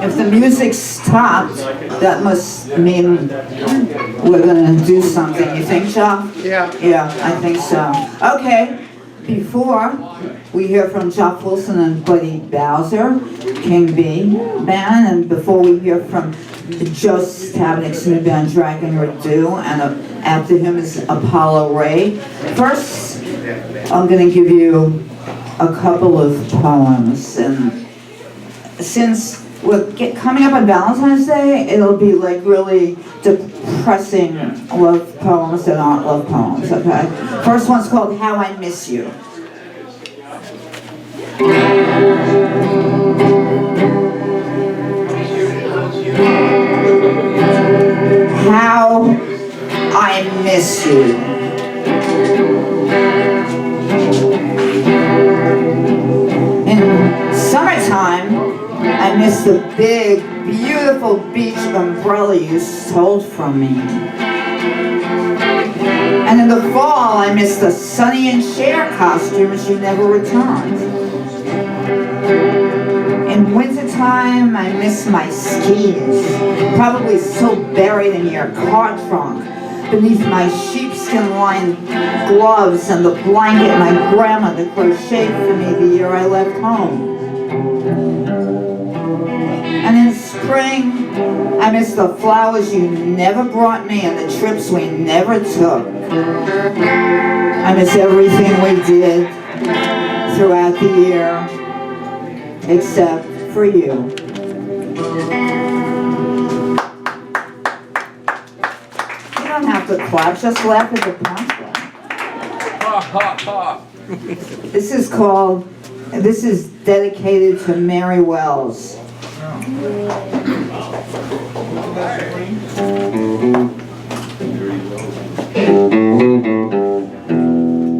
If the music stopped, that must mean we're gonna do something. You think, Joff? Yeah. Yeah, I think so. Okay, before we hear from Joff Wilson and Buddy Bowser, King B band, and before we hear from Joe Stabenek's new band, Dragon Redo, and after him is Apollo Ray. First, I'm gonna give you a couple of poems, and since we're coming up on Valentine's Day, it'll be like really depressing love poems that aren't love poems, okay? First one's called How I Miss You. How I miss you. In summertime, I miss the big, beautiful beach umbrella you stole from me. And in the fall, I miss the Sonny and Cher costumes you never returned. In wintertime, I miss my skis, probably still buried in your car trunk, beneath my sheepskin-lined gloves and the blanket my grandmother crocheted for me the year I left home. And in spring, I miss the flowers you never brought me and the trips we never took. I miss everything we did throughout the year, except for you. You don't have to clap, just laugh at the punchline. This is dedicated to Mary Wells.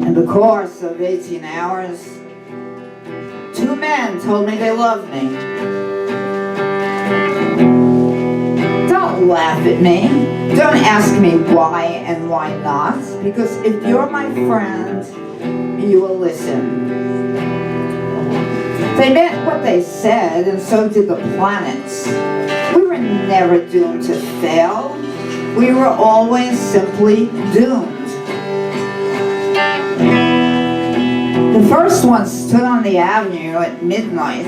In the course of 18 hours, 2 men told me they loved me. Don't laugh at me. Don't ask me why and why not, because if you're my friend, you will listen. They meant what they said, and so did the planets. We were never doomed to fail. We were always simply doomed. The first one stood on the avenue at midnight,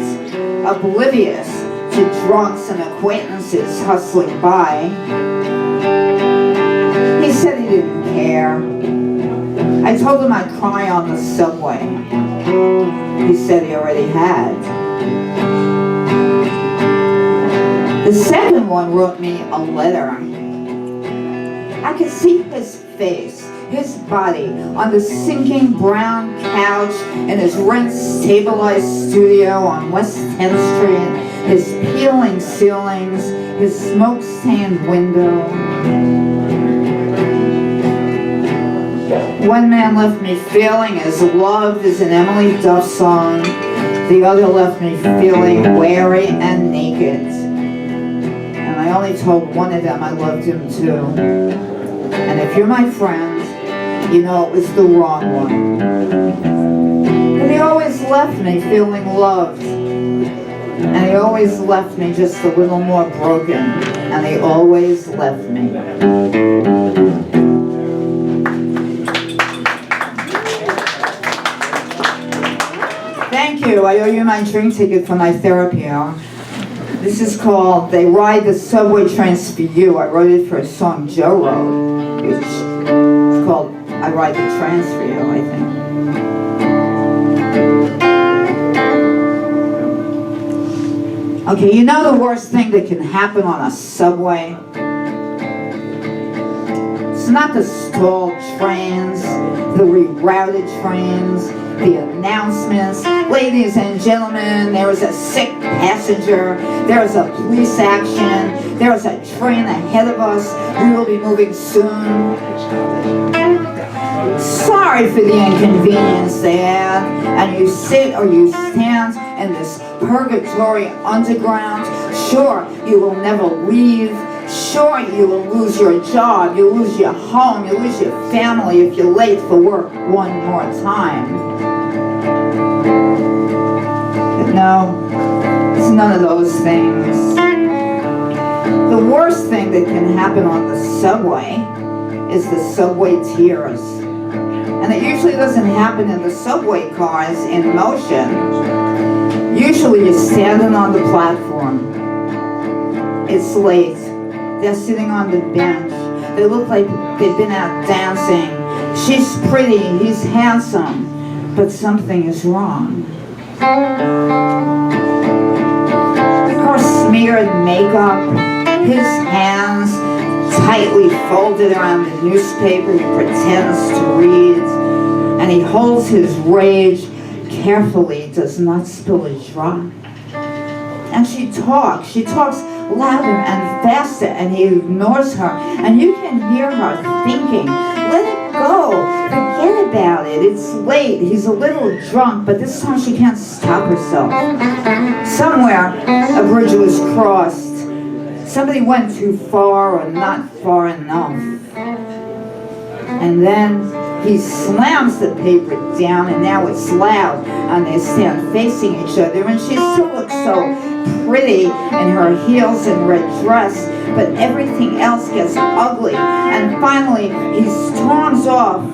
oblivious to drunks and acquaintances hustling by. He said he didn't care. I told him I'd cry on the subway. He said he already had. The second one wrote me a letter. I could see his face, his body, on the sinking brown couch in his rent-stabilized studio on West 10th Street, his peeling ceilings, his smoke-stained window. One man left me feeling as loved as an Emily Duff song. The other left me feeling weary and naked. And I only told one of them I loved him too. And if you're my friend, you know it was the wrong one. But he always left me feeling loved. And he always left me just a little more broken. And he always left me. Thank you. I owe you my drink ticket for my therapy hour. This is called They Ride the Subway Trains for You. I wrote it for a song Joe wrote, which is called I Ride the Trains for You, I think. Okay, you know the worst thing that can happen on a subway? It's not the stalled trains, the rerouted trains, the announcements. Ladies and gentlemen, there is a sick passenger. There is a police action. There is a train ahead of us. We will be moving soon. Sorry for the inconvenience they add. And you sit or you stand in this purgatory underground. Sure, you will never leave. Sure, you will lose your job. You lose your home. You lose your family if you're late for work one more time. But no, it's none of those things. the worst thing that can happen on the subway is the subway tears. And it usually doesn't happen in the subway cars in motion. Usually you're standing on the platform. It's late. They're sitting on the bench. They look like they've been out dancing. She's pretty, he's handsome, but something is wrong. Her smeared makeup, his hands tightly folded around the newspaper he pretends to read, and he holds his rage carefully, does not spill a drop. And she talks louder and faster, and he ignores her, and you can hear her thinking, let it go, forget about it, it's late, he's a little drunk, but this time she can't stop herself. Somewhere a bridge was crossed. Somebody went too far or not far enough. And then he slams the paper down, and now it's loud, and they stand facing each other, and she still looks so pretty in her heels and red dress, but everything else gets ugly. And finally he storms off,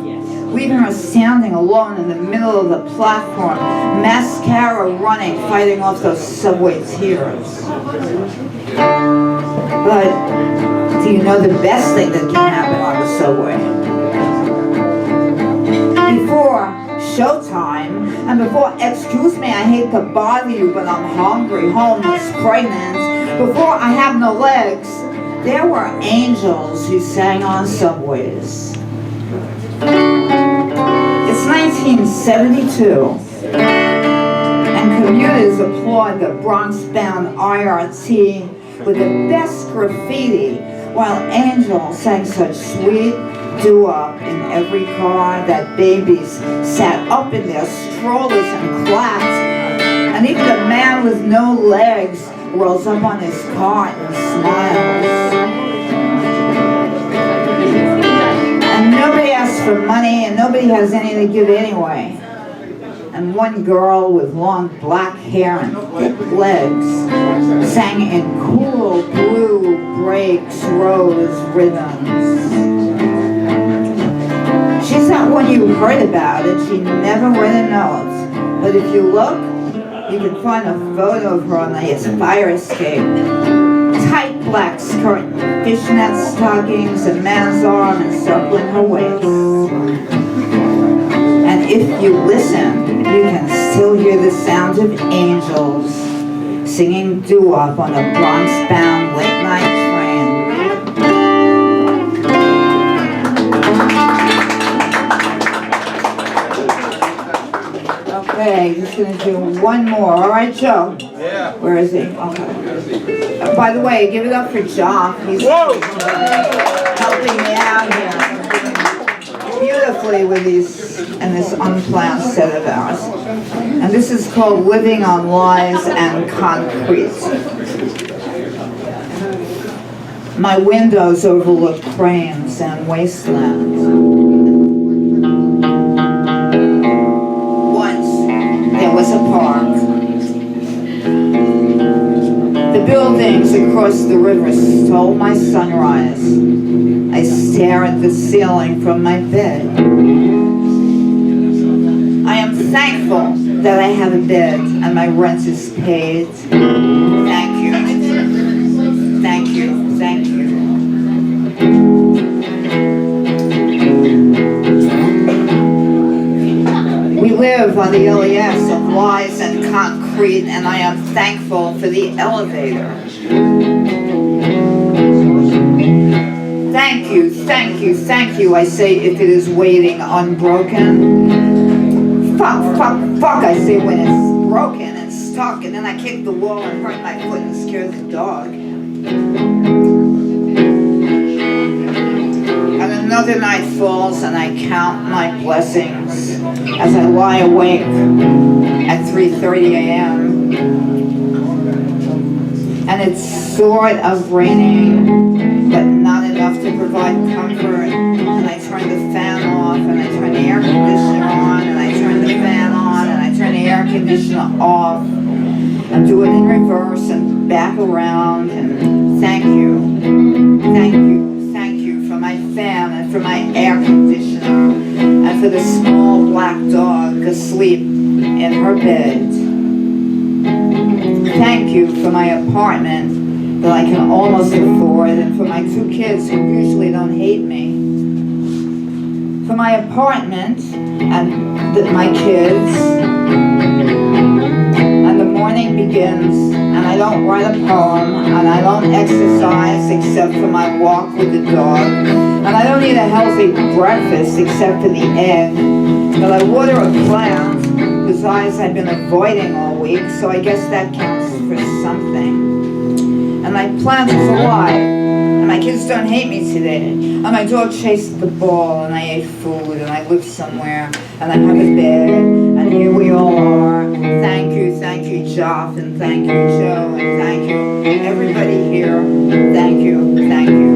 leaving her standing alone in the middle of the platform, mascara running, fighting off those subway tears. But do you know the best thing that can happen on the subway? Before showtime, and before, excuse me, I hate to bother you, but I'm hungry, homeless, pregnant, before I have no legs, there were angels who sang on subways. It's 1972, and commuters applaud the Bronx-bound IRT with the best graffiti, while angels sang such sweet doo-wop in every car that babies sat up in their strollers and clapped, and even a man with no legs rolls up on his cart and smiles. And nobody asks for money, and nobody has any to give anyway. And one girl with long black hair and thick legs sang in cool blue breaks, rose rhythms. She's not one you heard about, and she never read a note. But if you look, you can find a photo of her on the fire escape. Tight black skirt, fishnet stockings, a man's arm encircling her waist. And if you listen, you can still hear the sound of angels singing doo-wop on a Bronx-bound late-night train. Okay, just gonna do one more. All right, Joe. Yeah. Where is he? Okay. By the way, give it up for Joff. He's helping me out here beautifully with these and this unplanned set of ours. And this is called Living on Lies and Concrete. My windows overlook cranes and wastelands. There was a park. The buildings across the river stole my sunrise. I stare at the ceiling from my bed. I am thankful that I have a bed and my rent is paid. Thank you. Thank you. Thank you. We live on the LES of lies and concrete, and I am thankful for the elevator. Thank you, thank you, thank you, I say if it is waiting unbroken. Fuck, fuck, fuck, I say when it's broken and stuck, and then I kick the wall and hurt my foot and scare the dog. And another night falls and I count my blessings as I lie awake at 3:30 a.m. And it's sort of raining, but not enough to provide comfort. And I turn the fan off, and I turn the air conditioner on, and I turn the fan on, and I turn the air conditioner off, and do it in reverse and back around and Thank you. Thank you. Thank you for my fan and for my air conditioner and for the small black dog asleep in her bed. Thank you for my apartment that I can almost afford, and for my 2 kids who usually don't hate me. For my apartment and my kids, and the morning begins, and I don't write a poem, and I don't exercise except for my walk with the dog, and I don't eat a healthy breakfast except for the egg, but I water a plant whose eyes I've been avoiding all week, so I guess that counts for something. And my plant is alive, and my kids don't hate me today, and my dog chased the ball, and I ate food, and I live somewhere, and I have a bed, and here we all are. Thank you, Joff, and thank you, Joe, and thank you, everybody here. Thank you, thank you.